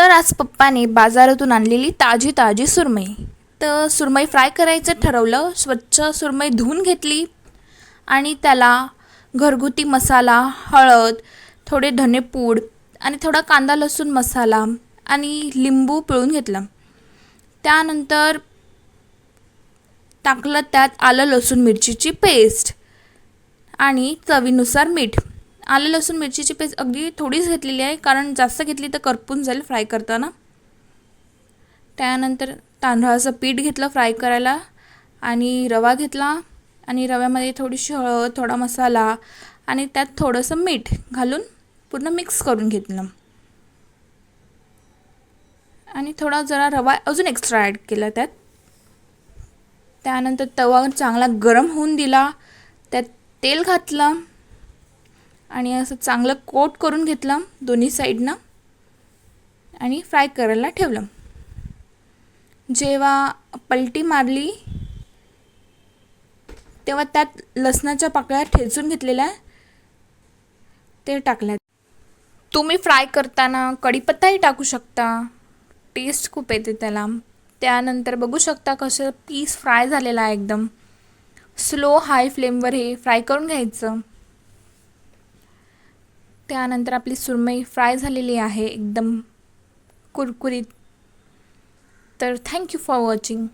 तर आज पप्पाने बाजारातून आणलेली ताजी ताजी सुरमई. तर सुरमई फ्राय करायचं ठरवलं. स्वच्छ सुरमई धुवून घेतली आणि त्याला घरगुती मसाला, हळद, थोडे धनेपूड आणि थोडा कांदा लसूण मसाला आणि लिंबू पिळून घेतला. त्यानंतर टाकलं त्यात आलं लसूण मिरचीची पेस्ट आणि चवीनुसार मीठ. आलं लसूण मिरचीची पेस्ट अगदी थोडीच घेतलेली आहे, कारण जास्त घेतली तर करपून जाईल फ्राय करताना. त्यानंतर तांदळाचं पीठ घेतलं फ्राय करायला आणि रवा घेतला आणि रव्यामध्ये थोडीशी हळद, थोडा मसाला आणि त्यात थोडंसं मीठ घालून पूर्ण मिक्स करून घेतलं आणि थोडा जरा रवा अजून एक्स्ट्रा ॲड केला त्यात. त्यानंतर तवा चांगला गरम होऊन दिला, त्यात तेल घातलं आणि असं चांगलं कोट करून घेतलं दोन्ही साईडनं आणि फ्राय करायला ठेवलं. जेव्हा पलटी मारली तेव्हा त्यात लसणाच्या पाकळ्या ठेचून घेतलेल्या ते टाकल्या. तुम्ही फ्राय करताना कढीपत्ताही टाकू शकता, टेस्ट खूप येते त्याला. त्यानंतर बघू शकता कसं पीस फ्राय झालेला आहे. एकदम स्लो हाय फ्लेमवर हे फ्राय करून घ्यायचं. त्यानंतर आपली सुरमई फ्राय झालेली आहे एकदम कुरकुरीत. तर थँक्यू फॉर वॉचिंग.